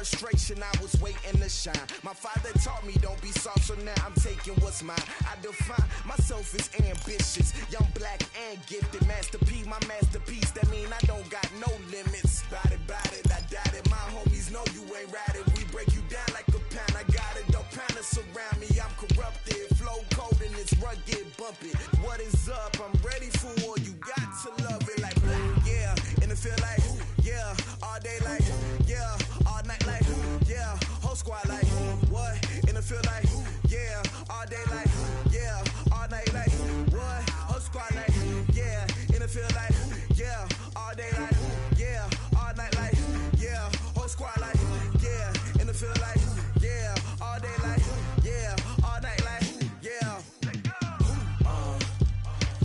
frustration, I was waiting to shine. My father taught me don't be soft, so now I'm taking what's mine. I define myself as ambitious, young, black, and gifted. Master P, my masterpiece, that mean I don't got no limits. Bout it, I doubt it. My homies know you ain't ratted. We break you down like a pound. I got it, don't pound us around me. I'm corrupted, flow cold and it's rugged, bumpy. What is up? I'm ready for war. You got to love it like black, yeah. And it feel like, yeah, all day like, yeah, all night like, yeah, whole squad like, what? And it feel like, yeah, all day like, yeah, all night like, what? Whole squad like, yeah, and it feel like, yeah, all day like, yeah, all night like, yeah, whole squad like, yeah, and it feel like, yeah, all day like, yeah, all night like, yeah.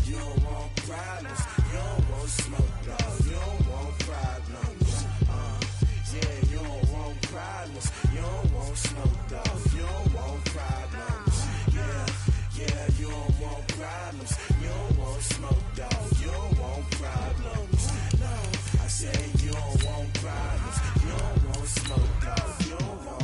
You don't want problems, you don't want smoke, dog, you don't want problems. Yeah, you don't want problems, you don't want smoke, dog, you don't want problems. Yeah, you don't want problems, you don't want smoke, dog, you don't want problems. No, I say you don't want problems, you don't want smoke, dog, you don't want.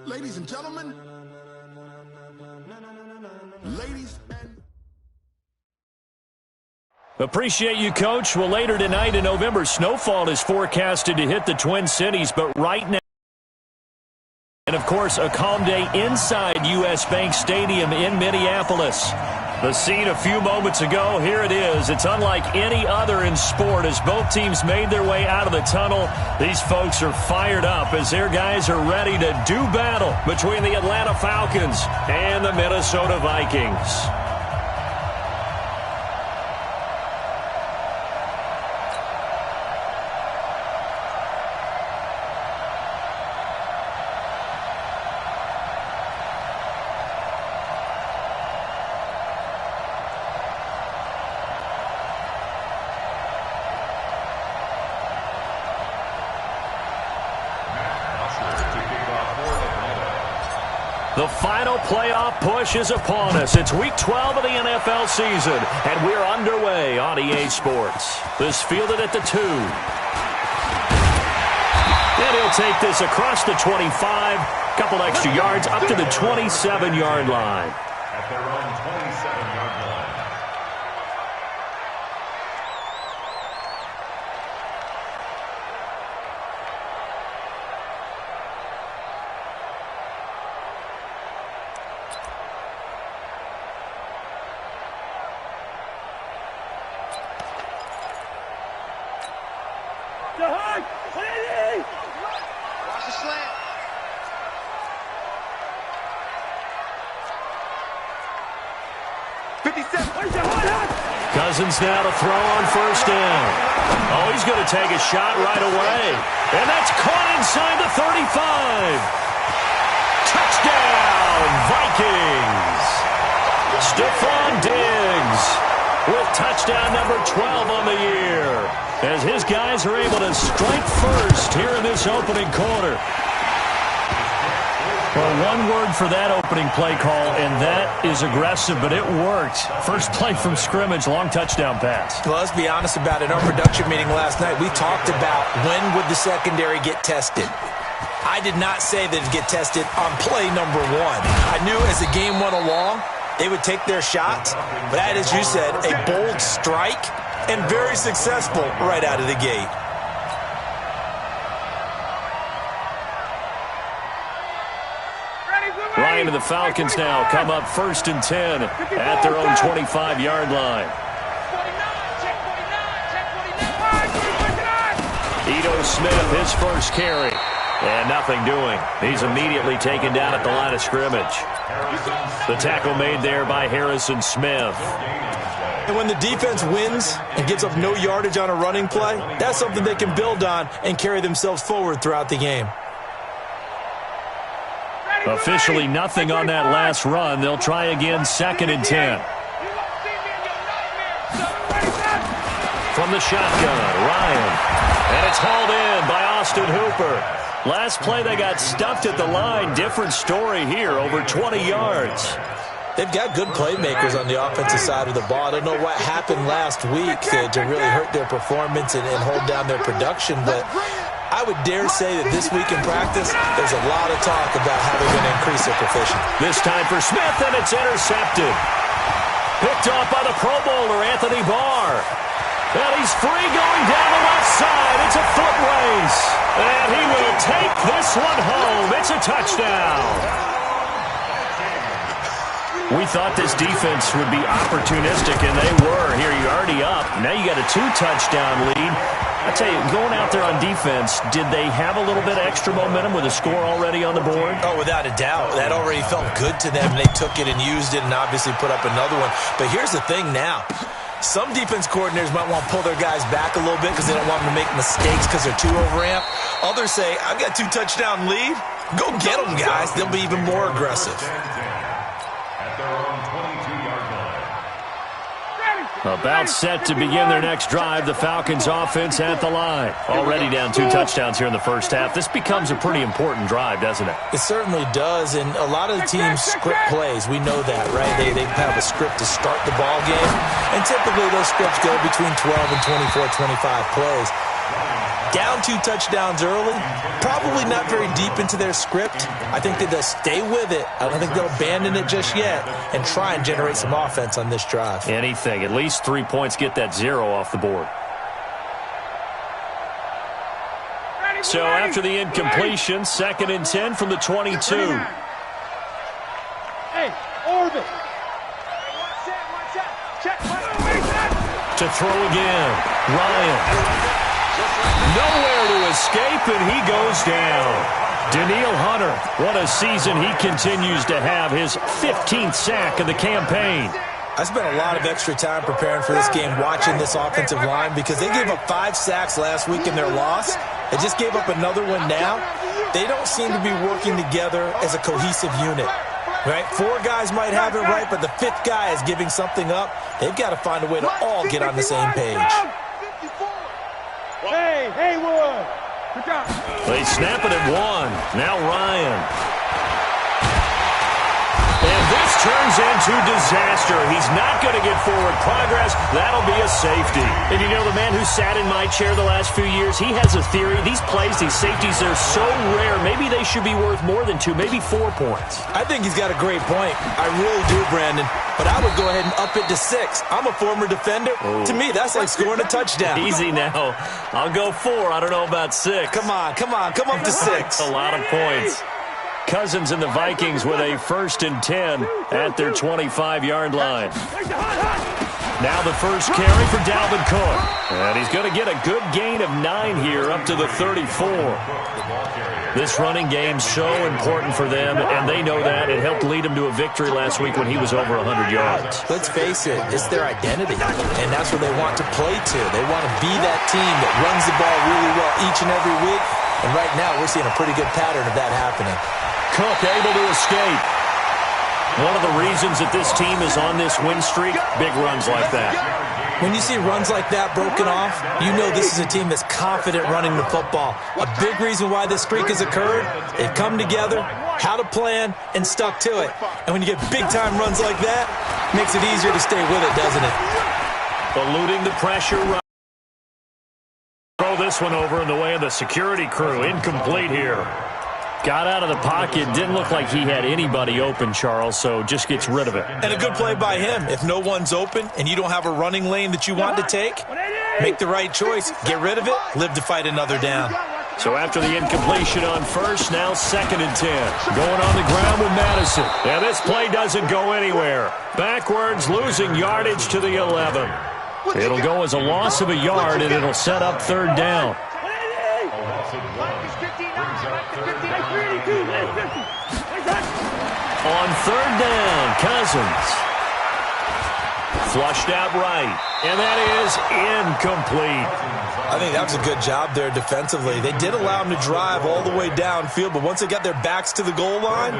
Ladies and gentlemen, ladies and... Appreciate you, Coach. Well, later tonight in November, snowfall is forecasted to hit the Twin Cities, but right now, and of course, a calm day inside U.S. Bank Stadium in Minneapolis. The scene a few moments ago, here it is. It's unlike any other in sport as both teams made their way out of the tunnel. These folks are fired up as their guys are ready to do battle between the Atlanta Falcons and the Minnesota Vikings. The final playoff push is upon us. It's Week 12 of the NFL season, and we're underway on EA Sports. This fielded at the 2. And he'll take this across the 25, couple extra yards up to the 27-yard line. At their own 27-yard line. Cousins now to throw on first down. Oh, he's going to take a shot right away. And that's caught inside the 35. Touchdown, Vikings. Stephon Diggs with touchdown number 12 on the year as his guys are able to strike first here in this opening quarter. Well, one word for that opening play call, and that is aggressive, but it worked. First play from scrimmage, long touchdown pass. Well, let's be honest about it. In our production meeting last night, we talked about when would the secondary get tested. I did not say that it'd get tested on play number 1. I knew as the game went along, they would take their shots. But that, as you said, a bold strike and very successful right out of the gate. Ryan and the Falcons now come up 1st and 10 at their own 25-yard line. Ito Smith, his first carry. And nothing doing. He's immediately taken down at the line of scrimmage. The tackle made there by Harrison Smith. And when the defense wins and gives up no yardage on a running play, that's something they can build on and carry themselves forward throughout the game. Officially nothing on that last run. They'll try again, 2nd and 10. From the shotgun, Ryan. And it's hauled in by Austin Hooper. Last play they got stuffed at the line. Different story here, over 20 yards. They've got good playmakers on the offensive side of the ball. I don't know what happened last week to really hurt their performance and hold down their production, but I would dare say that this week in practice, there's a lot of talk about how they're going to increase their proficiency. This time for Smith, and it's intercepted. Picked off by the Pro Bowler, Anthony Barr. And he's free going down the left side. It's a foot race. And he will take this one home. It's a touchdown. We thought this defense would be opportunistic, and they were. Here, you're already up. Now you got a 2-touchdown lead. I tell you, going out there on defense, did they have a little bit of extra momentum with a score already on the board? Oh, without a doubt. That already felt good to them. They took it and used it and obviously put up another one. But here's the thing now. Some defense coordinators might want to pull their guys back a little bit because they don't want them to make mistakes because they're too overamped. Others say, I've got 2-touchdown lead. Go get them, guys. They'll be even more aggressive. About set to begin their next drive, the Falcons offense at the line. Already down 2 touchdowns here in the first half. This becomes a pretty important drive, doesn't it? It certainly does, and a lot of the teams script plays. We know that, right? They have a script to start the ball game, and typically those scripts go between 12 and 24, 25 plays. Down 2 touchdowns early, probably not very deep into their script. I think that they'll stay with it. I don't think they'll abandon it just yet and try and generate some offense on this drive. Anything. At least 3 points, get that 0 off the board. So after the incompletion, 2nd and 10 from the 22. Hey, orbit. To throw again, Ryan. Nowhere to escape, and he goes down. Danielle Hunter, what a season he continues to have, his 15th sack of the campaign. I spent a lot of extra time preparing for this game, watching this offensive line, because they gave up 5 sacks last week in their loss. They just gave up another one now. They don't seem to be working together as a cohesive unit. Right? 4 guys might have it right, but the 5th guy is giving something up. They've got to find a way to all get on the same page. Hey, Haywood. Good job. They snap it at 1. Now Ryan. And this turns into disaster. He's not going to get forward progress. That'll be a safety. And you know, the man who sat in my chair the last few years, he has a theory. These plays, these safeties, they're so rare. Maybe they should be worth more than 2, maybe 4 points. I think he's got a great point. I really do, Brandon. But I would go ahead and up it to 6. I'm a former defender. Oh. To me, that's like scoring a touchdown. Easy now. I'll go 4. I don't know about 6. Come on. Come up to 6. A lot of points. Cousins and the Vikings with a 1st and 10 at their 25-yard line. Now the first carry for Dalvin Cook. And he's going to get a good gain of 9 here up to the 34. This running game's so important for them, and they know that. It helped lead them to a victory last week when he was over 100 yards. Let's face it, it's their identity, and that's what they want to play to. They want to be that team that runs the ball really well each and every week, and right now we're seeing a pretty good pattern of that happening. Cook able to escape. One of the reasons that this team is on this win streak, big runs like that. When you see runs like that broken off, you know this is a team that's confident running the football. A big reason why this streak has occurred, they've come together, had a plan, and stuck to it. And when you get big-time runs like that, it makes it easier to stay with it, doesn't it? Eluding the pressure run. Throw this one over in the way of the security crew. Incomplete here. Got out of the pocket. Didn't look like he had anybody open, Charles, so just gets rid of it. And a good play by him. If no one's open and you don't have a running lane that you want to take, make the right choice. Get rid of it. Live to fight another down. So after the incompletion on first, now 2nd and 10. Going on the ground with Madison. And this play doesn't go anywhere. Backwards, losing yardage to the 11. It'll go as a loss of a yard, and it'll set up 3rd down. On 3rd down, Cousins. Flushed out right, and that is incomplete. I think that was a good job there defensively. They did allow them to drive all the way downfield, but once they got their backs to the goal line,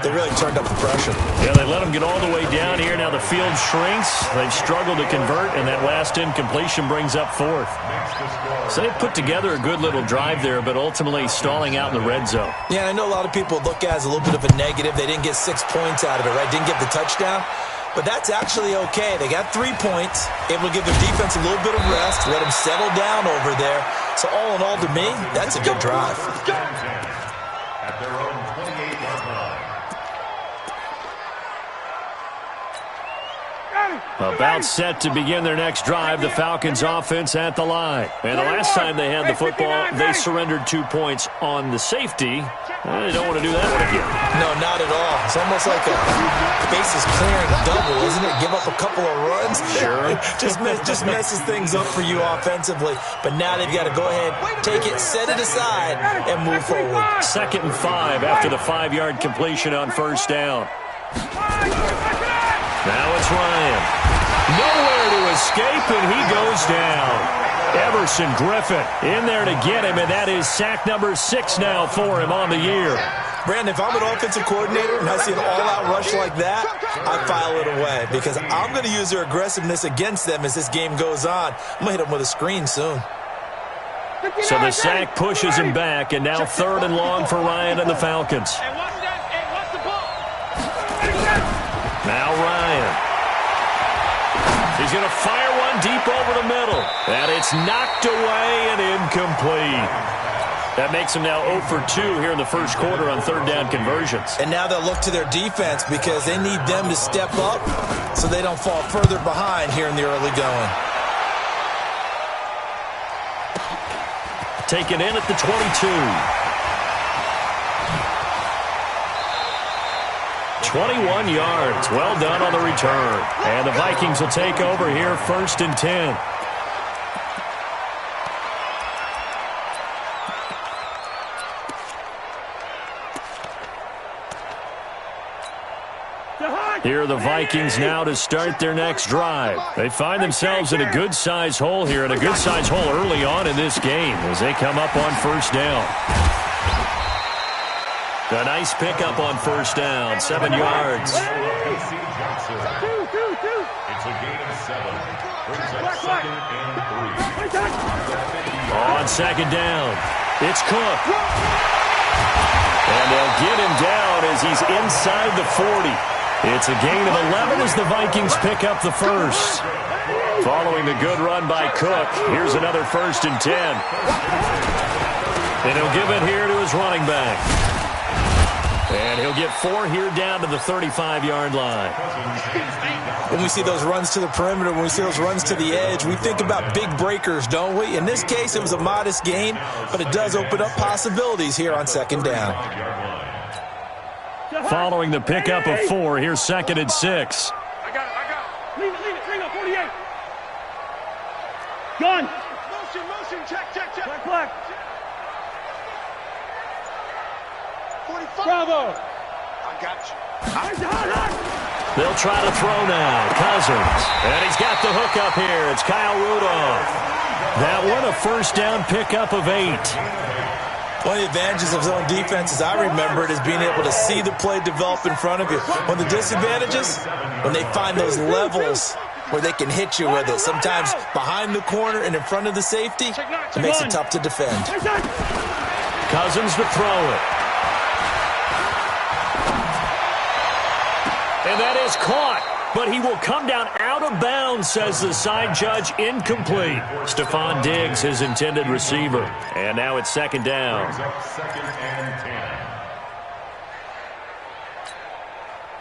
they really turned up the pressure. Yeah, they let them get all the way down here. Now the field shrinks. They've struggled to convert, and that last incompletion brings up fourth. So they put together a good little drive there, but ultimately stalling out in the red zone. Yeah, I know a lot of people look at it as a little bit of a negative. They didn't get 6 points out of it, right? Didn't get the touchdown. But that's actually okay. They got 3 points, able to give their defense a little bit of rest, let them settle down over there. So all in all, to me, that's a good drive. At their own 28-yard line. About set to begin their next drive, the Falcons offense at the line. And the last time they had the football, they surrendered 2 points on the safety. They don't want to do that one again. No, not at all. It's almost like a bases clearing double, isn't it? Give up a couple of runs. Sure. just messes things up for you offensively. But now they've got to go ahead, take it, set it aside, and move forward. 2nd and 5 after the 5-yard completion on first down. Now it's Ryan. Nowhere to escape, and he goes down. Everson Griffin in there to get him, and that is sack number 6 now for him on the year. Brandon, if I'm an offensive coordinator and I see an all-out rush like that, I file it away because I'm going to use their aggressiveness against them as this game goes on. I'm going to hit them with a screen soon. So the sack pushes him back, and now 3rd and long for Ryan and the Falcons. Now Ryan. He's going to fire one deep over the middle. And it's knocked away and incomplete. That makes him now 0 for 2 here in the first quarter on 3rd down conversions. And now they'll look to their defense because they need them to step up so they don't fall further behind here in the early going. Taken in at the 22. 21 yards. Well done on the return. And the Vikings will take over here 1st and 10. Here are the Vikings now to start their next drive. They find themselves in a good-sized hole here, and a good-sized hole early on in this game as they come up on first down. A nice pickup on first down, 7 yards. It's a gain of 7. Brings up 2nd and 3. On 2nd down, it's Cook. And they'll get him down as he's inside the 40. It's a gain of 11 as the Vikings pick up the first. Following the good run by Cook, here's another 1st and 10. And he'll give it here to his running back. And he'll get 4 here down to the 35-yard line. When we see those runs to the perimeter, when we see those runs to the edge, we think about big breakers, don't we? In this case, it was a modest gain, but it does open up possibilities here on 2nd down. Following the pickup of 4, here's 2nd and 6. I got it. Leave it. Bring up 48. Gun. Motion. Check. Black. 45. Bravo. I got you. They'll try to throw now. Cousins. And he's got the hook up here. It's Kyle Rudolph. That one a first down pickup of 8. One of the advantages of zone defense, as I remember it, is being able to see the play develop in front of you. One of the disadvantages, when they find those levels where they can hit you with it. Sometimes behind the corner and in front of the safety, it makes it tough to defend. Cousins to throw it. And that is caught. But he will come down out of bounds, says the side judge. Incomplete. Stephon Diggs, his intended receiver. And now it's 2nd down. 2nd and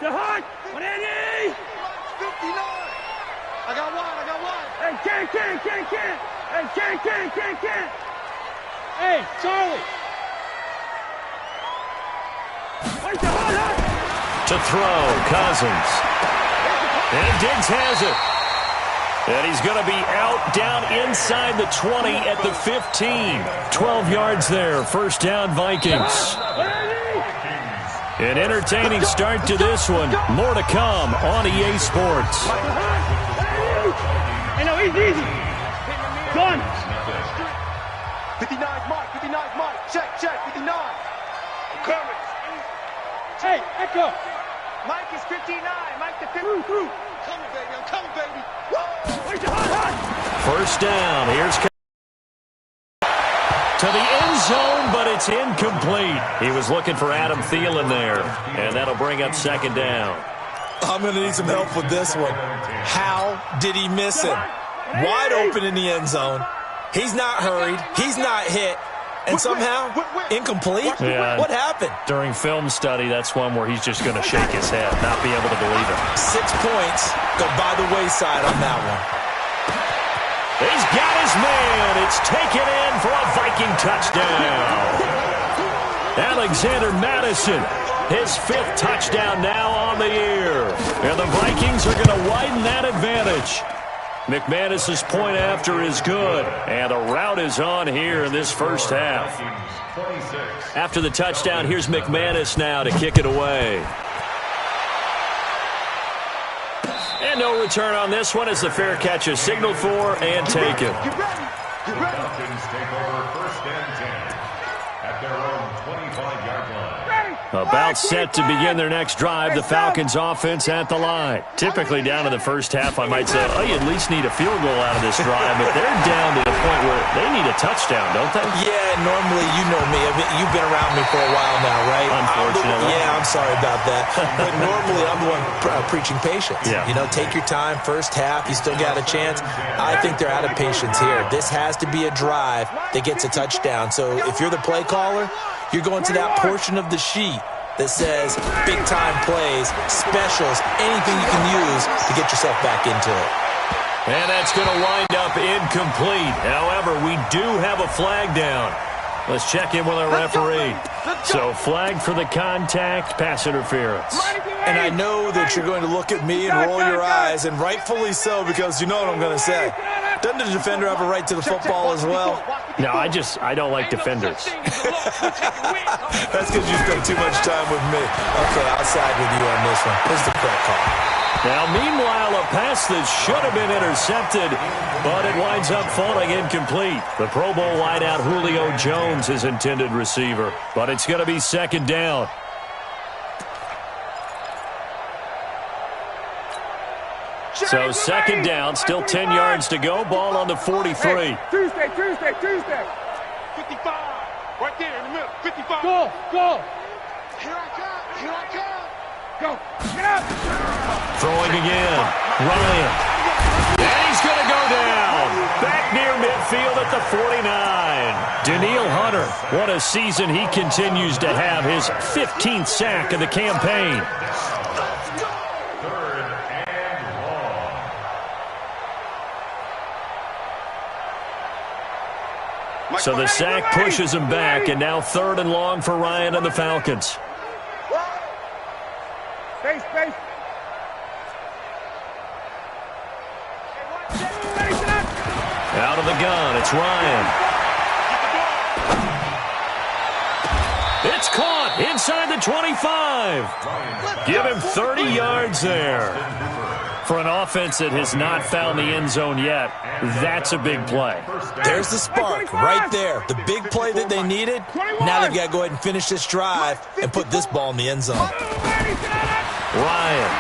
10. To Hunt. 180. 59. I got one. Hey, can't. Hey, can't. Hey, Charlie. Wait, to Hunt. To throw, Cousins. And Diggs has it. And he's going to be out down inside the 20 at the 15. 12 yards there. First down, Vikings. An entertaining start to this one. More to come on EA Sports. Hey, no, easy. Gun. 59's Mike. 59's Mike. Check. 59. I'm coming. Hey, Echo. Mike is 59. Mike the 50. Through. Coming, baby. I'm coming, baby. Woo! Where's your hot? First down. Here's to the end zone, but it's incomplete. He was looking for Adam Thielen there, and that'll bring up second down. I'm going to need some help with this one. How did he miss him? Wide open in the end zone. He's not hurried. He's not hit. And somehow, incomplete? Yeah. What happened? During film study, that's one where he's just going to shake his head, not be able to believe it. 6 points go by the wayside on that one. He's got his man. It's taken in for a Viking touchdown. Alexander Madison, his 5th touchdown now on the year. And the Vikings are going to widen that advantage. McManus's point after is good. And the route is on here in this first half. After the touchdown, here's McManus now to kick it away. And no return on this one as the fair catch is signaled for and taken. The Falcons take over first and 10 at their own 25-yard line. About set to begin their next drive, the Falcons offense at the line. Typically down in the first half, I might say, oh, you at least need a field goal out of this drive, but they're down to the point where they need a touchdown, don't they? Yeah, normally, you know me. You've been around me for a while now, right? Unfortunately. I'm sorry about that. But normally, I'm the one preaching patience. Yeah. You know, take your time. First half, you still got a chance. I think they're out of patience here. This has to be a drive that gets a touchdown. So if you're the play caller, you're going to that portion of the sheet that says big-time plays, specials, anything you can use to get yourself back into it. And that's going to wind up incomplete. However, we do have a flag down. Let's check in with our referee. So, flag for the contact, pass interference. And I know that you're going to look at me and roll your eyes, and rightfully so, because you know what I'm going to say. Doesn't the defender have a right to the football as well? No, I don't like defenders. That's because you spend too much time with me. Okay, I'll side with you on this one. Here's the correct call. Now, meanwhile, a pass that should have been intercepted, but it winds up falling incomplete. The Pro Bowl wideout Julio Jones is intended receiver, but it's going to be second down. So second down, still 10 yards to go. Ball on the 43. Tuesday. 55. Right there in the middle. 55. Go. Here I come. Go. Get up. Throwing again. Ryan. And he's going to go down. Back near midfield at the 49. Danielle Hunter, what a season he continues to have. His 15th sack of the campaign. So the sack pushes him back, and now 3rd and long for Ryan and the Falcons. Space. Out of the gun, it's Ryan. It's caught inside the 25. Give him 30 yards there. For an offense that has not found the end zone yet, that's a big play. There's the spark right there. The big play that they needed. Now they've got to go ahead and finish this drive and put this ball in the end zone. Ryan.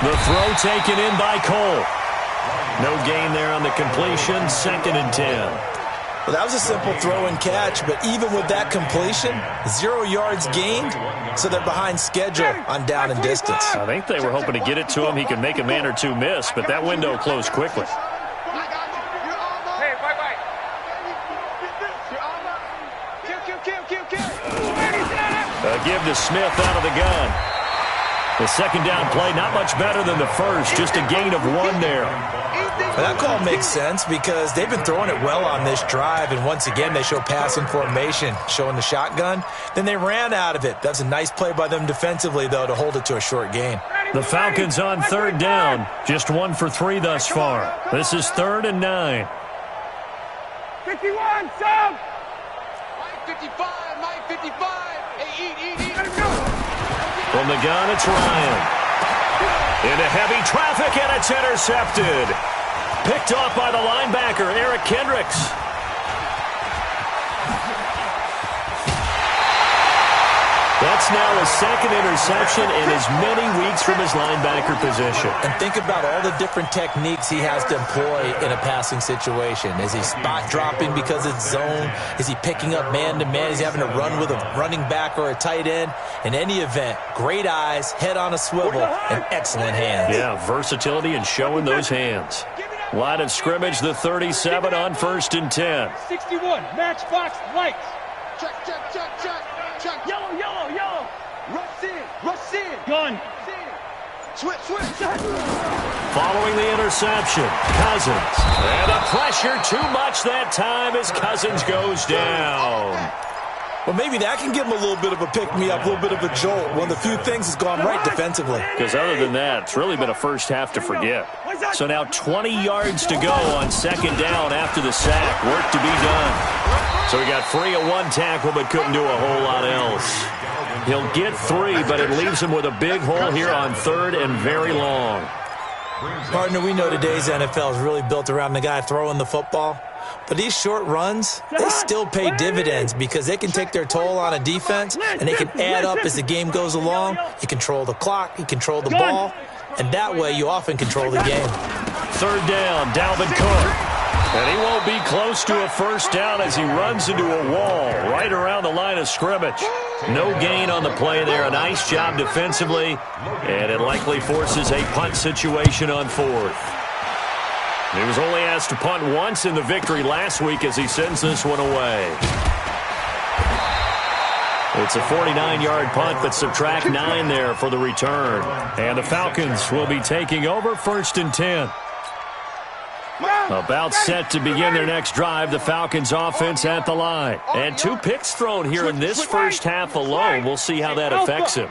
The throw taken in by Cole. No gain there on the completion. 2nd and 10. Well, that was a simple throw and catch, but even with that completion, 0 yards gained, so they're behind schedule on down and distance. I think they were hoping to get it to him. He could make a man or two miss, but that window closed quickly. Hey, wait. A give to Smith out of the gun. The second down play, not much better than the first, just a gain of 1 there. Well, that call makes sense because they've been throwing it well on this drive, and once again they show passing formation, showing the shotgun. Then they ran out of it. That's a nice play by them defensively, though, to hold it to a short gain. The Falcons on 3rd down, just 1 for 3 thus far. This is 3rd and 9. 51, sub! Mike 55. Hey, eat. From the gun, it's Ryan. Into heavy traffic, and it's intercepted. Picked off by the linebacker, Eric Kendricks. That's now his second interception in as many weeks from his linebacker position. And think about all the different techniques he has to employ in a passing situation. Is he spot dropping because it's zone? Is he picking up man-to-man? Is he having to run with a running back or a tight end? In any event, great eyes, head on a swivel, and excellent hands. Yeah, versatility and showing those hands. Line of scrimmage, the 37 on 1st and 10. 61, matchbox lights. Check, check, check, check. Check. Yellow, yellow, yellow. Rush in. Gun. Switch. Following the interception, Cousins. And the pressure too much that time as Cousins goes down. Well, maybe that can give him a little bit of a pick-me-up, a little bit of a jolt. One of the few things has gone right defensively. Because other than that, it's really been a first half to forget. So now 20 yards to go on 2nd down after the sack. Work to be done. So he got free of one tackle but couldn't do a whole lot else. He'll get 3, but it leaves him with a big hole here on 3rd and very long. Partner, we know today's NFL is really built around the guy throwing the football. But these short runs, they still pay dividends because they can take their toll on a defense, and they can add up as the game goes along. You control the clock, you control the ball, and that way you often control the game. 3rd down, Dalvin Cook. And he won't be close to a first down as he runs into a wall right around the line of scrimmage. No gain on the play there. A nice job defensively, and it likely forces a punt situation on 4th. He was only asked to punt once in the victory last week as he sends this one away. It's a 49-yard punt, but subtract 9 there for the return. And the Falcons will be taking over 1st and 10. About set to begin their next drive, the Falcons offense at the line. And 2 picks thrown here in this first half alone. We'll see how that affects him.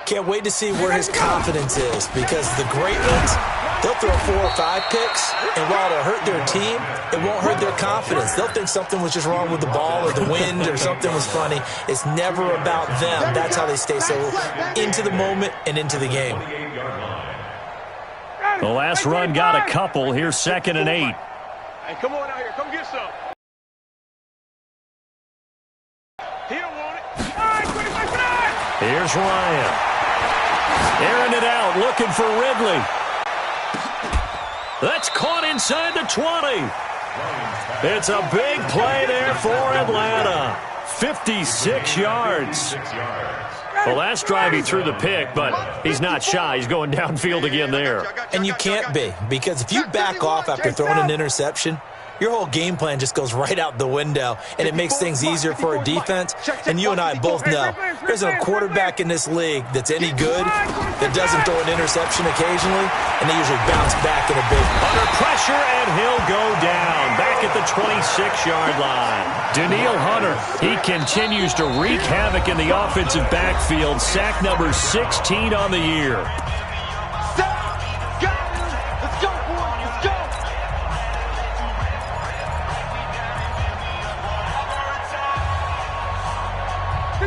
Can't wait to see where his confidence is because the great ones, they'll throw 4 or 5 picks, and while it'll hurt their team, it won't hurt their confidence. They'll think something was just wrong with the ball or the wind or something was funny. It's never about them. That's how they stay so into the moment and into the game. The last run got a couple. Here's 2nd and 8. Hey, come on out here. Come get some. He don't want it. All right, 25. Here's Ryan. Airing it out, looking for Ridley. That's caught inside the 20. It's a big play there for Atlanta. 56 yards. Well, last drive he threw the pick, but he's not shy. He's going downfield again there. And you can't be, because if you back off after throwing an interception, your whole game plan just goes right out the window, and it makes things easier for a defense. And you and I both know there's a quarterback in this league that's any good that doesn't throw an interception occasionally, and they usually bounce back in a big under pressure, and he'll go down back at the 26-yard line. Danielle Hunter, he continues to wreak havoc in the offensive backfield. Sack number 16 on the year.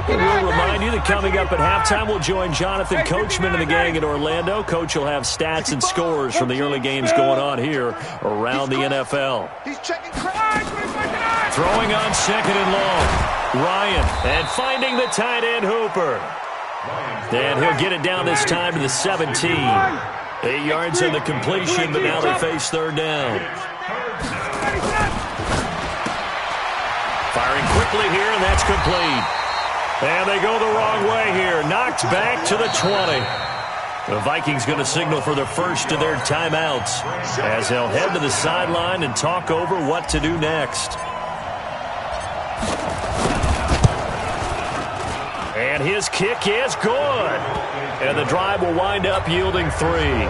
We'll remind you that coming up at halftime, we'll join Jonathan Coachman and the gang in Orlando. Coach will have stats and scores from the early games going on here around the NFL. Throwing on 2nd and long. Ryan, and finding the tight end Hooper. And he'll get it down this time to the 17. 8 yards in the completion, but now they face 3rd down. Firing quickly here, and that's complete. And they go the wrong way here. Knocked back to the 20. The Vikings going to signal for the first of their timeouts as they'll head to the sideline and talk over what to do next. And his kick is good. And the drive will wind up yielding 3.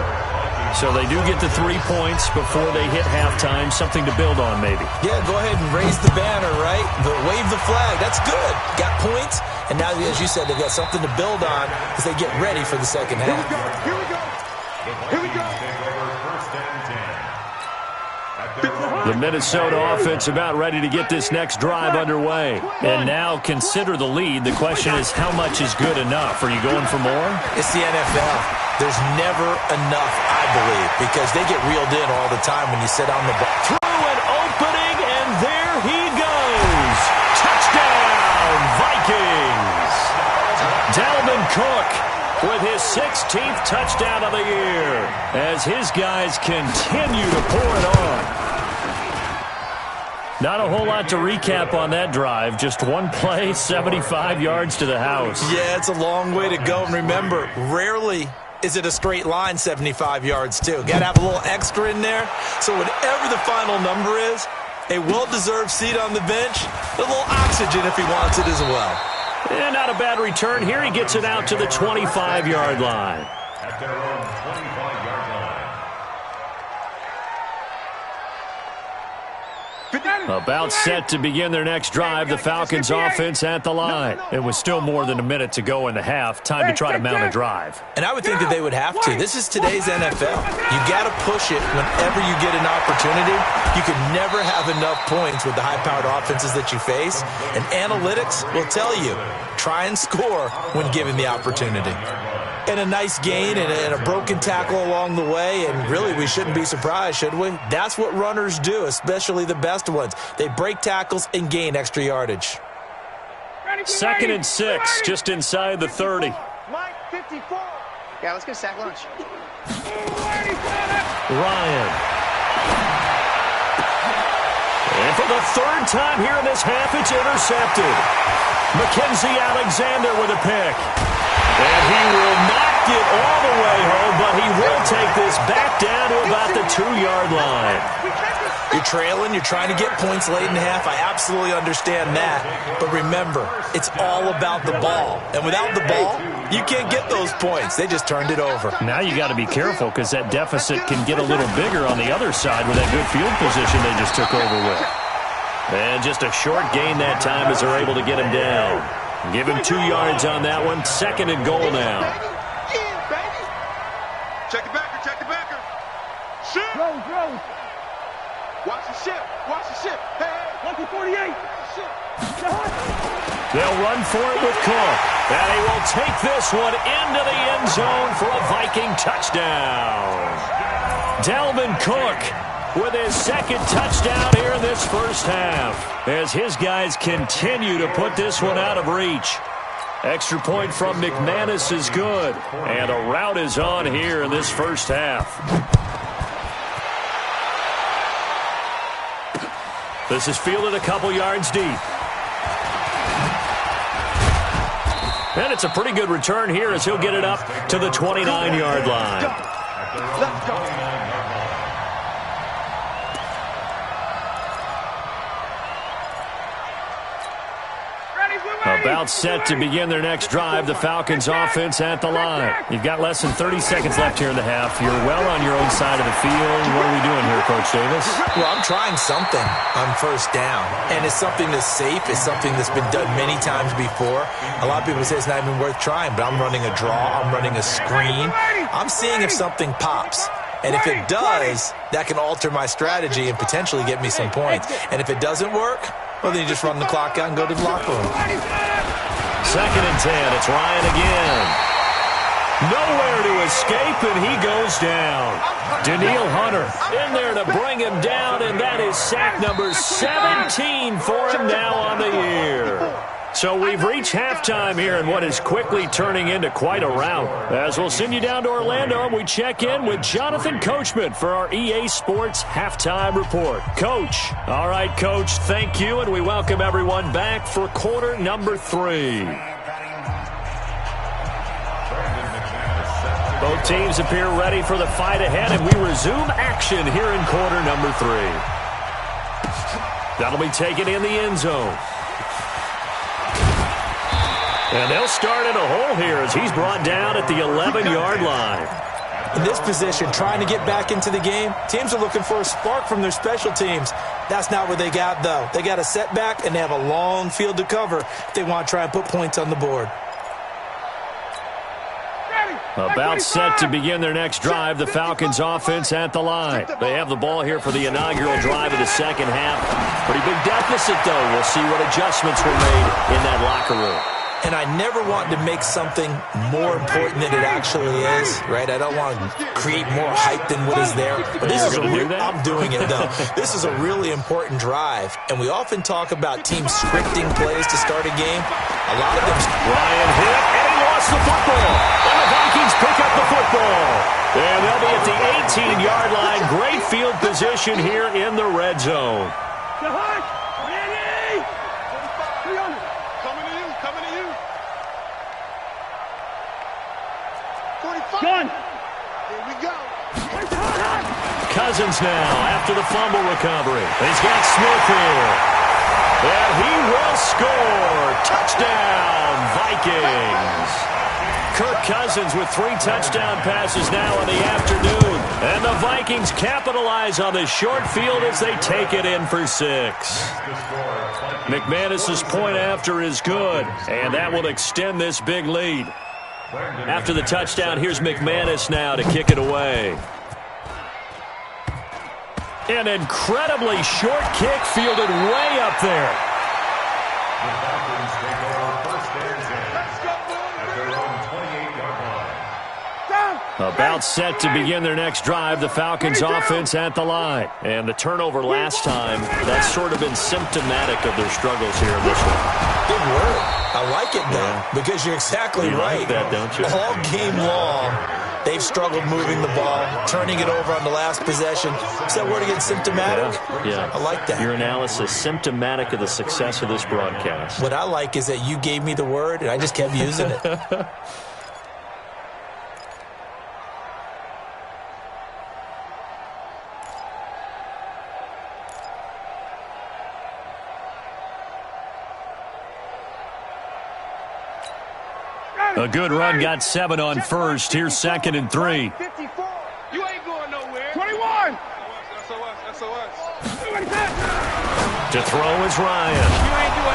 So they do get the 3 points before they hit halftime. Something to build on, maybe. Yeah, go ahead and raise the banner, right? Wave the flag. That's good. Got points. And now, as you said, they've got something to build on as they get ready for the second half. Here we go. The Minnesota offense about ready to get this next drive underway. And now consider the lead. The question is, how much is good enough? Are you going for more? It's the NFL. There's never enough, I believe, because they get reeled in all the time when you sit on the ball. Through an opening, and there he goes. Touchdown, Vikings. Dalvin Cook with his 16th touchdown of the year as his guys continue to pour it on. Not a whole lot to recap on that drive. Just one play, 75 yards to the house. Yeah, it's a long way to go. And remember, rarely is it a straight line 75 yards, too. Got to have a little extra in there. So whatever the final number is, a well-deserved seat on the bench, a little oxygen if he wants it as well. And not a bad return here. He gets it out to the 25-yard line. At their own 25-yard line. About set to begin their next drive, the Falcons offense at the line. It was still more than a minute to go in the half. Time to try to mount a drive. And I would think that they would have to. This is today's NFL. You got to push it whenever you get an opportunity. You can never have enough points with the high-powered offenses that you face. And analytics will tell you, try and score when given the opportunity. And a nice gain and a broken tackle along the way, and really we shouldn't be surprised, should we? That's what runners do, especially the best ones. They break tackles and gain extra yardage. 2nd and 6, just inside the 30. Mike, 54. Yeah, let's get a sack lunch. Ryan. And for the 3rd time here in this half, it's intercepted. Mackenzie Alexander with a pick. And he will not get all the way home, but he will take this back down to about the 2-yard line. You're trailing, you're trying to get points late in half. I absolutely understand that. But remember, it's all about the ball. And without the ball, you can't get those points. They just turned it over. Now you got to be careful because that deficit can get a little bigger on the other side with that good field position they just took over with. And just a short gain that time as they're able to get him down. Give him 2 yards on that one. 2nd and goal now. Check the backer, check the backer. Shit. Watch the ship, watch the ship. Hey, 48. They'll run for it with Cook. And he will take this one into the end zone for a Viking touchdown. Dalvin Cook with his 2nd touchdown here in this first half as his guys continue to put this one out of reach. Extra point from McManus is good, and a rout is on here in this first half. This is fielded a couple yards deep. And it's a pretty good return here as he'll get it up to the 29-yard line. Let's go. About set to begin their next drive, the Falcons offense at the line. You've got less than 30 seconds left here in the half. You're well on your own side of the field. What are we doing here, Coach Davis? Well, I'm trying something on 1st down, and it's something that's safe. It's something that's been done many times before. A lot of people say it's not even worth trying, but I'm running a draw. I'm running a screen. I'm seeing if something pops. And if it does, that can alter my strategy and potentially get me some points. And if it doesn't work, well, then you just run the clock out and go to the locker room. 2nd and 10. It's Ryan again. Nowhere to escape, and he goes down. Danielle Hunter in there to bring him down, and that is sack number 17 for him now on the year. So we've reached halftime here in what is quickly turning into quite a rout. As we'll send you down to Orlando, and we check in with Jonathan Coachman for our EA Sports Halftime Report. Coach. All right, Coach, thank you, and we welcome everyone back for quarter number 3. Both teams appear ready for the fight ahead, and we resume action here in quarter number 3. That'll be taken in the end zone. And they'll start in a hole here as he's brought down at the 11-yard line. In this position, trying to get back into the game, teams are looking for a spark from their special teams. That's not what they got, though. They got a setback, and they have a long field to cover if they want to try and put points on the board. About set to begin their next drive, the Falcons offense at the line. They have the ball here for the inaugural drive of the second half. Pretty big deficit, though. We'll see what adjustments were made in that locker room. And I never want to make something more important than it actually is, right? I don't want to create more hype than what is there. But this is I'm doing it, though. This is a really important drive. And we often talk about teams scripting plays to start a game. A lot of them... Ryan hit, and he lost the football. And the Vikings pick up the football. And they'll be at the 18-yard line. Great field position here in the red zone. Gun. Here we go. Cousins now after the fumble recovery. He's got Smith here. And he will score. Touchdown, Vikings. Kirk Cousins with 3 touchdown passes now in the afternoon. And the Vikings capitalize on this short field as they take it in for 6. McManus's point after is good, and that will extend this big lead. After the touchdown, here's McManus now to kick it away. An incredibly short kick fielded way up there. The Falcons take over first and 10 at their own 28-yard line. About set to begin their next drive, the Falcons offense at the line. And the turnover last time, that's sort of been symptomatic of their struggles here in this one. Good word. I like it, though, because you're exactly right. Like that, don't you? All game long, they've struggled moving the ball, turning it over on the last possession. Is that word again, symptomatic? Yeah. I like that. Your analysis, symptomatic of the success of this broadcast. What I like is that you gave me the word, and I just kept using it. A good run, got 7 on first. Here's 2nd and 3. 54. You ain't going nowhere. 21. SOS. To throw is Ryan.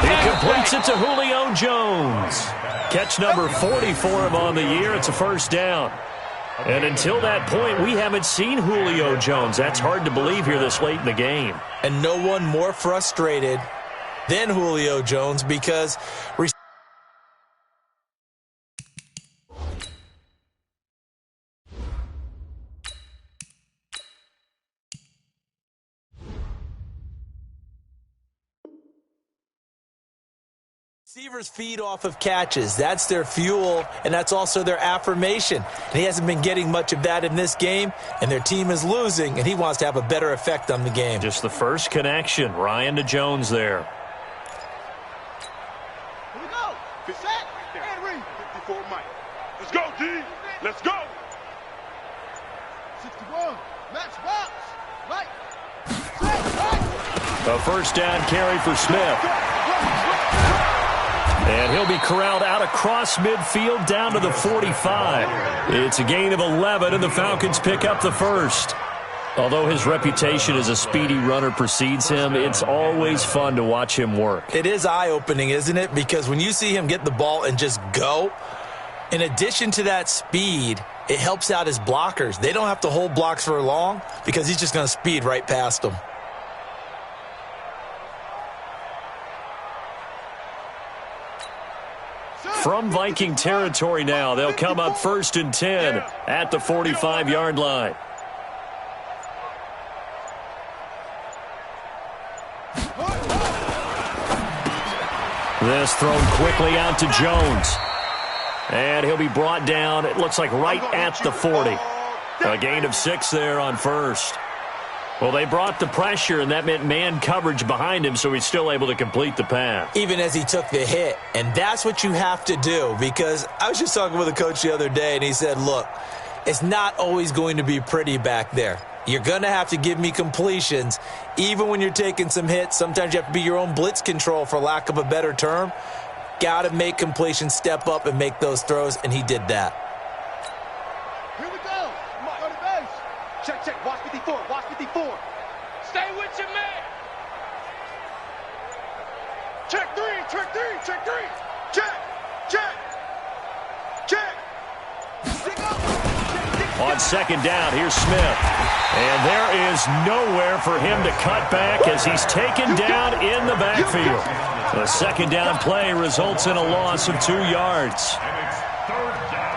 He completes it to Julio Jones. Catch number 40 for him on the year. It's a first down. And until that point, we haven't seen Julio Jones. That's hard to believe here this late in the game. And no one more frustrated than Julio Jones because... Receivers feed off of catches. That's their fuel, and that's also their affirmation. And he hasn't been getting much of that in this game, and their team is losing, and he wants to have a better effect on the game. Just the first connection, Ryan to Jones there. Here we go. Set. And read. 54, Mike. Let's go, D. Let's go. 61. Match box. Mike. A first down carry for Smith. And he'll be corralled out across midfield down to the 45. It's a gain of 11, and the Falcons pick up the first. Although his reputation as a speedy runner precedes him, it's always fun to watch him work. It is eye-opening, isn't it? Because when you see him get the ball and just go, in addition to that speed, it helps out his blockers. They don't have to hold blocks for long because he's just going to speed right past them. From Viking territory now, they'll come up 1st and 10 at the 45-yard line. This thrown quickly out to Jones. And he'll be brought down, it looks like right at the 40. A gain of 6 there on first. Well, they brought the pressure, and that meant man coverage behind him, so he's still able to complete the pass. Even as he took the hit. And that's what you have to do, because I was just talking with a coach the other day, and he said, look, it's not always going to be pretty back there. You're going to have to give me completions. Even when you're taking some hits, sometimes you have to be your own blitz control, for lack of a better term. Got to make completions, step up, and make those throws, and he did that. Here we go. Go to base. Check. Watch 54. Watch 54. Stay with your man. Check 3. Check 3. Check 3. Check. Stick up. On second down, here's Smith. And there is nowhere for him to cut back as he's taken down in the backfield. The second down play results in a loss of 2 yards. And it's third down.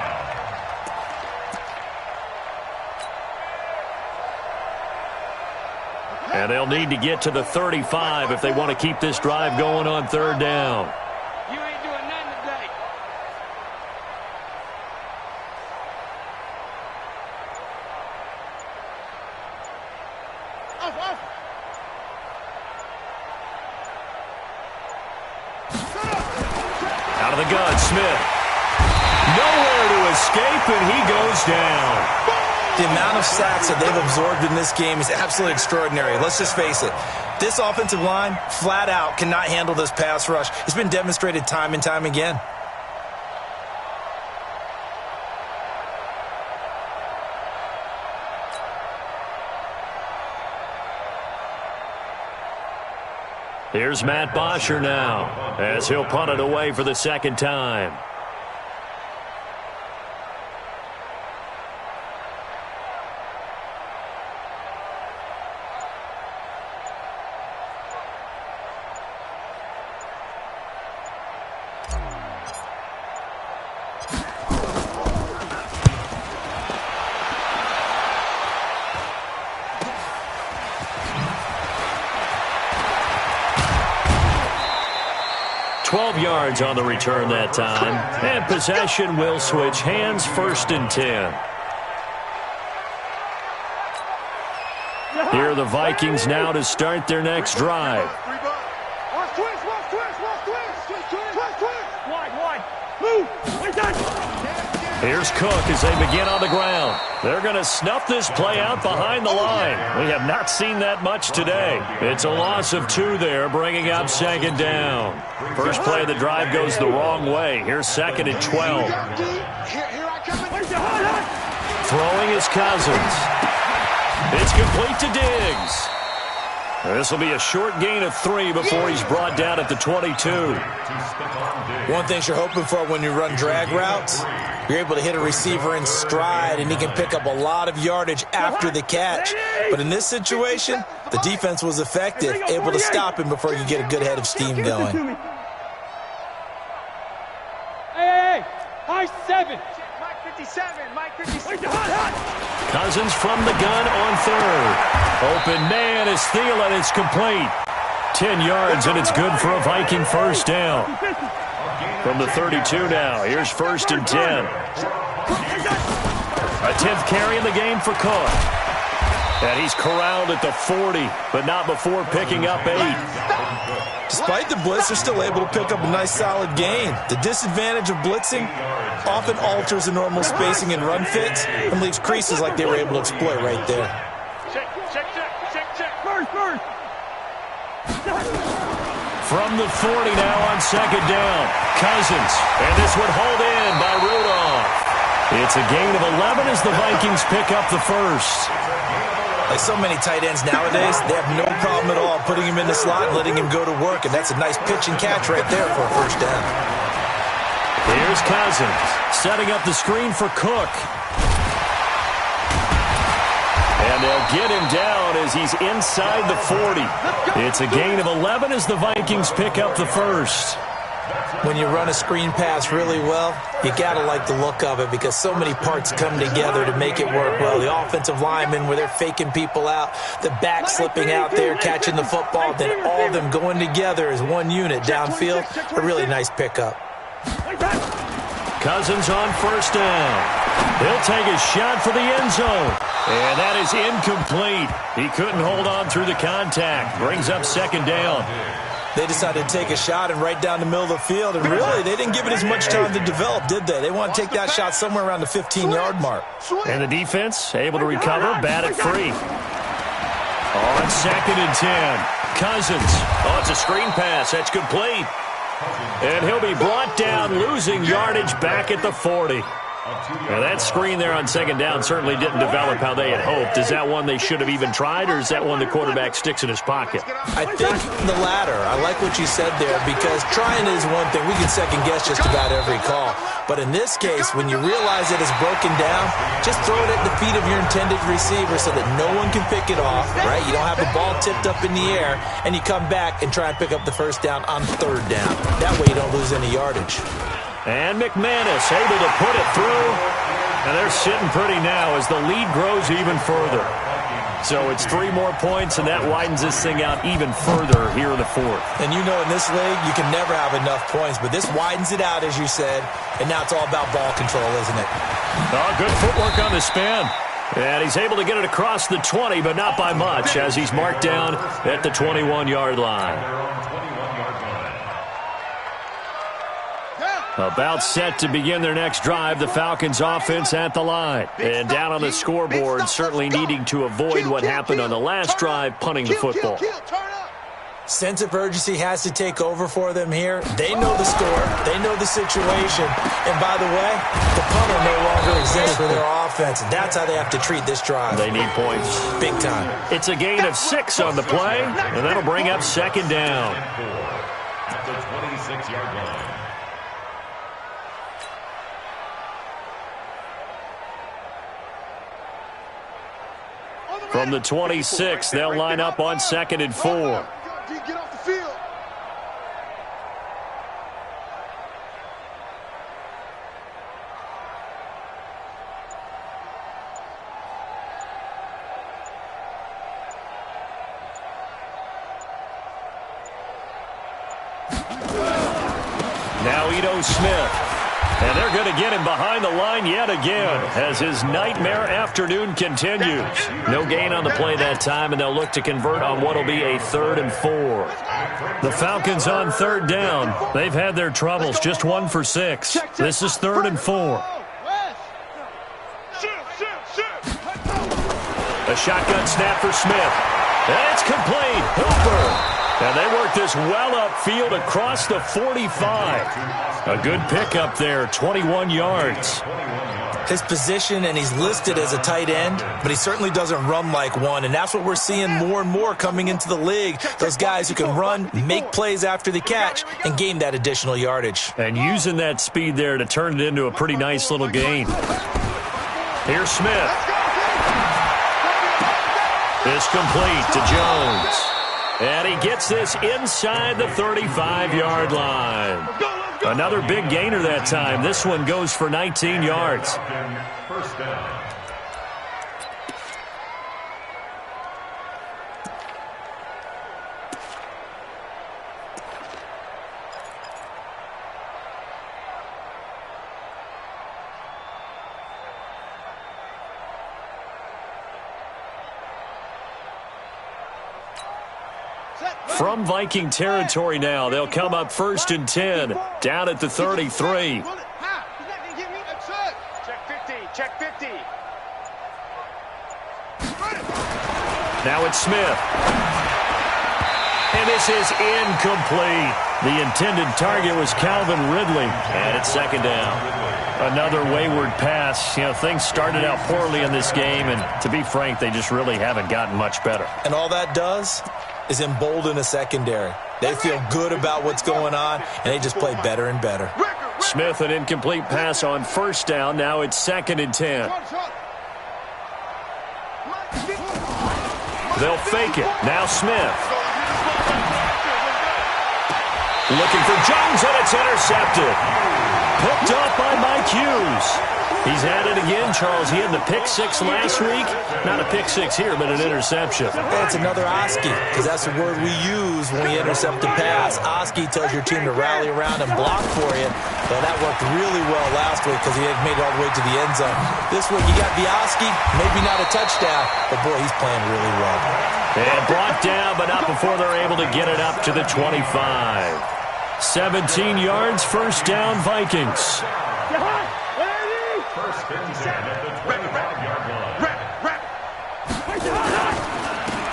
And they'll need to get to the 35 if they want to keep this drive going on third down. You ain't doing nothing today. Out of the gun, Smith. Nowhere to escape, and he goes down. The amount of sacks that they've absorbed in this game is absolutely extraordinary. Let's just face it. This offensive line, flat out, cannot handle this pass rush. It's been demonstrated time and time again. Here's Matt Bosher now as he'll punt it away for the second time. Yards on the return that time, and possession will switch hands, 1st and 10. Here are the Vikings now to start their next drive. Watch twist, watch twist, watch twist. Twist, twist, twist. Wide. Move. Here's Cook as they begin on the ground. They're going to snuff this play out behind the line. We have not seen that much today. It's a loss of 2 there, bringing up second down. First play of the drive goes the wrong way. Here's 2nd and 12. Throwing is Cousins. It's complete to Diggs. This will be a short gain of 3 before he's brought down at the 22. One thing you're hoping for when you run drag routes, you're able to hit a receiver in stride, and he can pick up a lot of yardage after the catch. But in this situation, the defense was effective, able to stop him before you get a good head of steam going. Hey, high 7. Mike 57, Mike 57. Cousins from the gun on 3rd. Open man is Thielen. It's complete. 10 yards, and it's good for a Viking first down. From the 32 now, here's 1st and 10. A 10th carry in the game for Cook. And he's corralled at the 40, but not before picking up 8. Despite the blitz, they're still able to pick up a nice solid gain. The disadvantage of blitzing often alters the normal spacing and run fits and leaves creases like they were able to exploit right there. Check. First. From the 40 now on second down. Cousins. And this one hauled in by Rudolph. It's a gain of 11 as the Vikings pick up the first. Like so many tight ends nowadays, they have no problem at all putting him in the slot and letting him go to work, and that's a nice pitch and catch right there for a first down. Here's Cousins setting up the screen for Cook. And they'll get him down as he's inside the 40. It's a gain of 11 as the Vikings pick up the first. When you run a screen pass really well, you got to like the look of it because so many parts come together to make it work well. The offensive linemen where they're faking people out, the back slipping out there, catching the football, then all of them going together as one unit downfield. A really nice pickup. Cousins on first down. He'll take a shot for the end zone. And that is incomplete. He couldn't hold on through the contact. Brings up second down. They decided to take a shot and right down the middle of the field, and really, they didn't give it as much time to develop, did they? They want to take that shot somewhere around the 15-yard mark. And the defense able to recover, bat it free. On second and 10, Cousins. Oh, it's a screen pass. That's complete. And he'll be brought down, losing yardage back at the 40. Now that screen there on second down certainly didn't develop how they had hoped. Is that one they should have even tried, or is that one the quarterback sticks in his pocket? I think the latter. I like what you said there, because trying is one thing. We can second-guess just about every call. But in this case, when you realize it is broken down, just throw it at the feet of your intended receiver so that no one can pick it off, right? You don't have the ball tipped up in the air, and you come back and try and pick up the first down on third down. That way you don't lose any yardage. And McManus able to put it through. And they're sitting pretty now as the lead grows even further. So it's 3 more points, and that widens this thing out even further here in the fourth. And you know in this league, you can never have enough points, but this widens it out, as you said, and now it's all about ball control, isn't it? Oh, good footwork on the spin. And he's able to get it across the 20, but not by much, as he's marked down at the 21-yard line. About set to begin their next drive, the Falcons offense at the line. And down on the scoreboard, certainly needing to avoid what happened on the last drive, punting the football. Sense of urgency has to take over for them here. They know the score. They know the situation. And by the way, the punter no longer exists for their offense. And that's how they have to treat this drive. They need points. Big time. It's a gain of 6 on the play, and that'll bring up second down. At the 26-yard line. From the 26, they'll line up on 2nd and 4. Get off the field. Now Ito Smith. And they're going to get him behind the line yet again as his nightmare afternoon continues. No gain on the play that time, and they'll look to convert on what will be a 3rd and 4. The Falcons on 3rd down. They've had their troubles, just 1 for 6. This is 3rd and 4. A shotgun snap for Smith. And it's complete. Hooper. And they work this well upfield across the 45. A good pickup there, 21 yards. His position, and he's listed as a tight end, but he certainly doesn't run like one, and that's what we're seeing more and more coming into the league. Those guys who can run, make plays after the catch, and gain that additional yardage. And using that speed there to turn it into a pretty nice little gain. Here's Smith. It's complete to Jones. And he gets this inside the 35-yard line. Another big gainer that time. This one goes for 19 yards. First down. From Viking territory now, they'll come up 1st and 10, down at the 33. Check 50. Now it's Smith. And this is incomplete. The intended target was Calvin Ridley, and it's 2nd down. Another wayward pass. You know, things started out poorly in this game, and to be frank, they just really haven't gotten much better. And all that does is embolden a secondary. They feel good about what's going on, and they just play better and better. Smith, an incomplete pass on 1st down. Now it's 2nd and 10. They'll fake it. Now Smith. Looking for Jones, and it's intercepted. Picked off by Mike Hughes. He's had it again, Charles. He had the pick 6 last week. Not a pick 6 here, but an interception. That's another Oski, because that's the word we use when we intercept a pass. Oski tells your team to rally around and block for you. Well, that worked really well last week because he had made it all the way to the end zone. This week, you got the Oski, maybe not a touchdown, but boy, he's playing really well. And brought down, but not before they're able to get it up to the 25. 17 yards, 1st down, Vikings. First and 10 at the 25-yard line.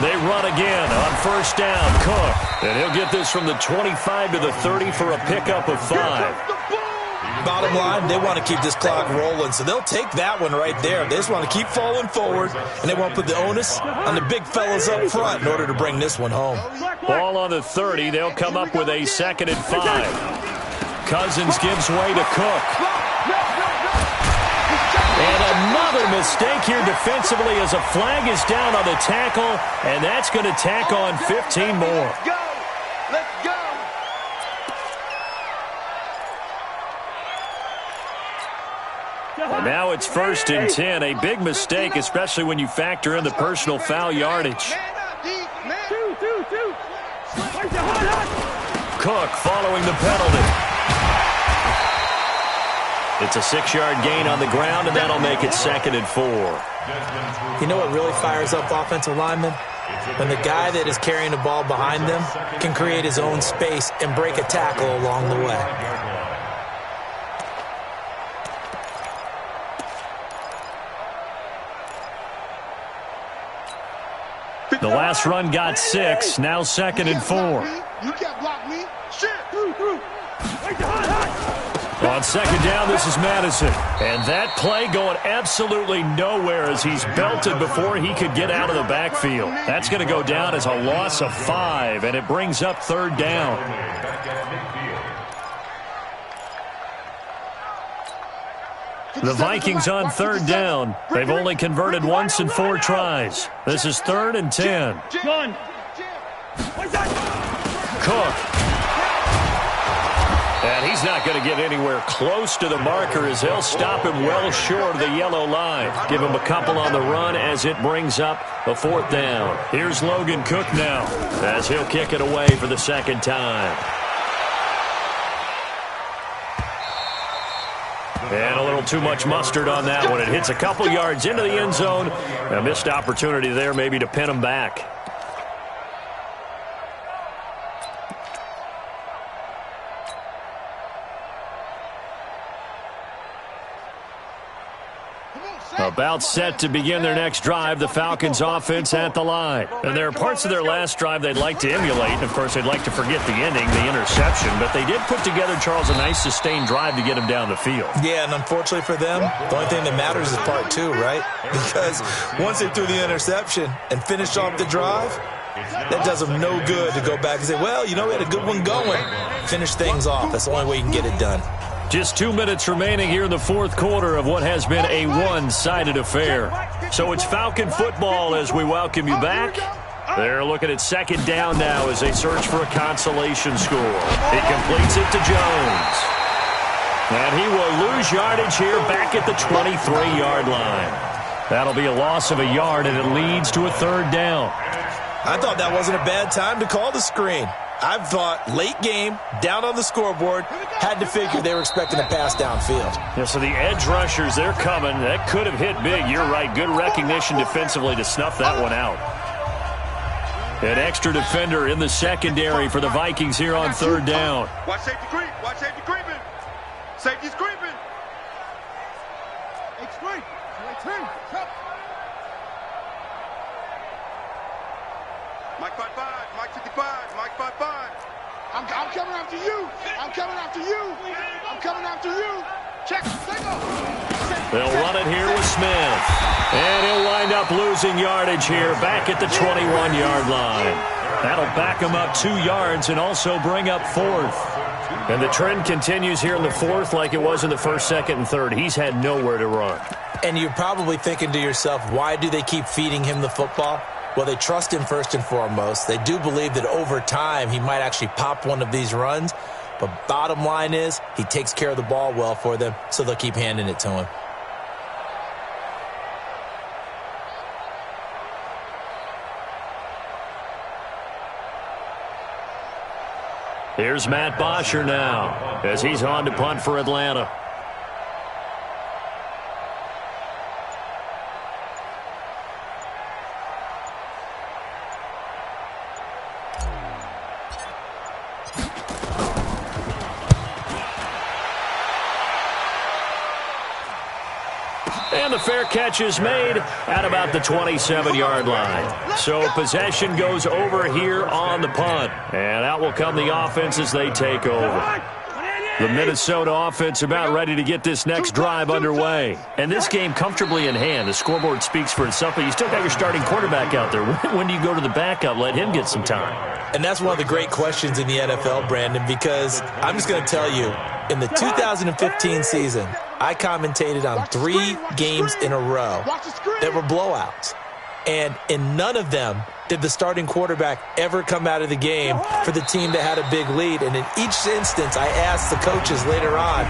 They run again on 1st down. Cook. And he'll get this from the 25 to the 30 for a pickup of 5. Bottom line, they want to keep this clock rolling, so they'll take that one right there. They just want to keep falling forward, and they want to put the onus on the big fellas up front in order to bring this one home. Ball on the 30. They'll come up with a 2nd and 5. Cousins gives way to Cook. And another mistake here defensively as a flag is down on the tackle, and that's going to tack on 15 more. Let's go. Let's go. And now it's 1st and 10. A big mistake, especially when you factor in the personal foul yardage. Cook following the penalty. It's a 6-yard gain on the ground, and that'll make it 2nd and 4. You know what really fires up offensive linemen? When the guy that is carrying the ball behind them can create his own space and break a tackle along the way. The last run got 6, now 2nd and 4. You can't block me. Shit. On 2nd down, this is Madison. And that play going absolutely nowhere as he's belted before he could get out of the backfield. That's going to go down as a loss of 5, and it brings up 3rd down. The Vikings on 3rd down. They've only converted once in 4 tries. This is 3rd and 10. Cook. And he's not going to get anywhere close to the marker as they'll stop him well short of the yellow line. Give him a couple on the run as it brings up the 4th down. Here's Logan Cook now as he'll kick it away for the 2nd time. And a little too much mustard on that one. It hits a couple yards into the end zone. A missed opportunity there maybe to pin him back. About set to begin their next drive, the Falcons offense at the line. And there are parts of their last drive they'd like to emulate. And, of course, they'd like to forget the ending, the interception. But they did put together, Charles, a nice sustained drive to get him down the field. Yeah, and unfortunately for them, the only thing that matters is part 2, right? Because once they threw the interception and finished off the drive, that does them no good to go back and say, well, you know, we had a good one going. Finish things off. That's the only way you can get it done. Just 2 minutes remaining here in the 4th quarter of what has been a one-sided affair. So it's Falcon football as we welcome you back. They're looking at 2nd down now as they search for a consolation score. He completes it to Jones. And he will lose yardage here back at the 23-yard line. That'll be a loss of a yard, and it leads to a 3rd down. I thought that wasn't a bad time to call the screen. I thought late game, down on the scoreboard, had to figure they were expecting a pass downfield. Yeah, so the edge rushers, they're coming. That could have hit big. You're right. Good recognition defensively to snuff that one out. An extra defender in the secondary for the Vikings here on 3rd down. Watch safety creep. Watch safety creeping. Safety's creeping. It's creep. Mike 5-5, Mike 55, Mike 5-5. I'm coming after you. I'm coming after you. I'm coming after you. Check. They'll run it here with Smith. And he'll wind up losing yardage here back at the 21-yard line. That'll back him up 2 yards and also bring up 4th. And the trend continues here in the 4th like it was in the 1st, 2nd, and 3rd. He's had nowhere to run. And you're probably thinking to yourself, why do they keep feeding him the football? Well, they trust him first and foremost. They do believe that over time he might actually pop one of these runs. But bottom line is he takes care of the ball well for them, so they'll keep handing it to him. Here's Matt Bosher now as he's on to punt for Atlanta. And the fair catch is made at about the 27-yard line. So possession goes over here on the punt. And out will come the offense as they take over. The Minnesota offense about ready to get this next drive underway. And this game comfortably in hand. The scoreboard speaks for itself, but you still got your starting quarterback out there. When do you go to the backup? Let him get some time. And that's one of the great questions in the NFL, Brandon, because I'm just going to tell you, in the 2015 season, I commentated on 3 games in a row that were blowouts. And in none of them did the starting quarterback ever come out of the game for the team that had a big lead. And in each instance, I asked the coaches later on,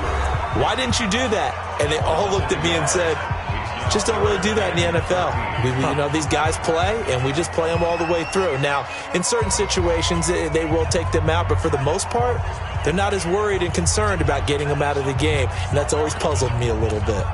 why didn't you do that? And they all looked at me and said, just don't really do that in the NFL. These guys play, and we just play them all the way through. Now, in certain situations, they will take them out, but for the most part, they're not as worried and concerned about getting them out of the game. And that's always puzzled me a little bit.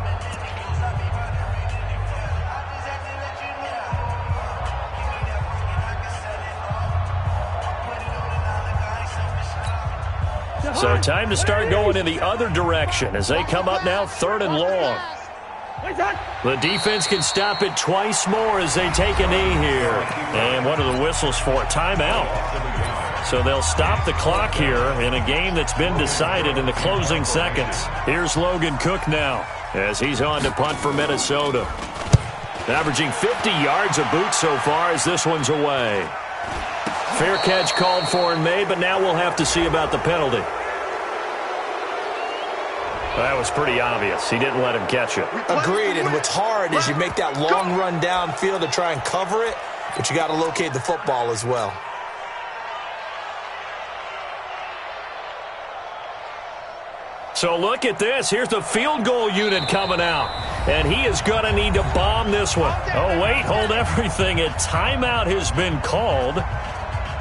So time to start going in the other direction as they come up now 3rd and long. The defense can stop it twice more as they take a knee here. And what are the whistles for? Timeout. So they'll stop the clock here in a game that's been decided in the closing seconds. Here's Logan Cook now as he's on to punt for Minnesota. Averaging 50 yards a boot so far as this one's away. Fair catch called for and made, but now we'll have to see about the penalty. That was pretty obvious. He didn't let him catch it. Agreed, and what's hard is you make that long run downfield to try and cover it, but you got to locate the football as well. So look at this. Here's the field goal unit coming out. And he is going to need to bomb this one. Oh, wait, hold everything. A timeout has been called.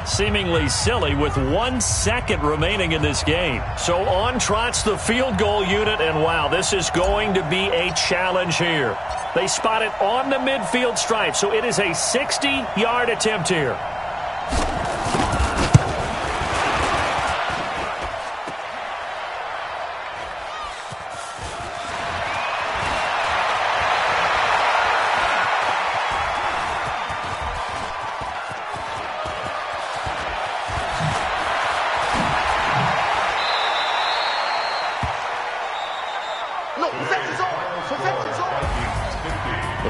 Seemingly silly with 1 second remaining in this game. So on trots the field goal unit, and wow, this is going to be a challenge here. They spot it on the midfield stripe, so it is a 60-yard attempt here.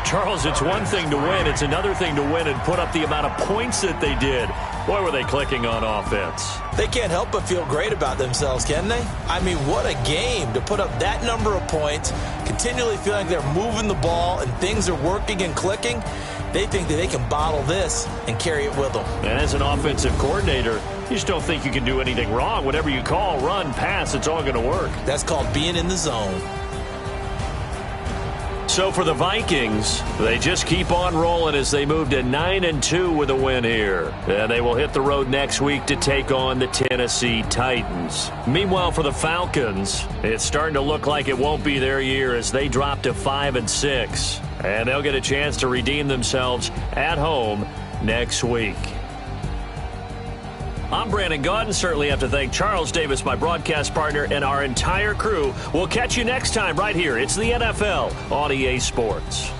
Charles, it's one thing to win. It's another thing to win and put up the amount of points that they did. Boy, were they clicking on offense. They can't help but feel great about themselves, can they? I mean, what a game to put up that number of points, continually feeling like they're moving the ball and things are working and clicking. They think that they can bottle this and carry it with them. And as an offensive coordinator, you just don't think you can do anything wrong. Whatever you call, run, pass, it's all going to work. That's called being in the zone. So for the Vikings, they just keep on rolling as they move to 9-2 with a win here. And they will hit the road next week to take on the Tennessee Titans. Meanwhile, for the Falcons, it's starting to look like it won't be their year as they drop to 5-6. And they'll get a chance to redeem themselves at home next week. I'm Brandon Gaudin. Certainly have to thank Charles Davis, my broadcast partner, and our entire crew. We'll catch you next time right here. It's the NFL on EA Sports.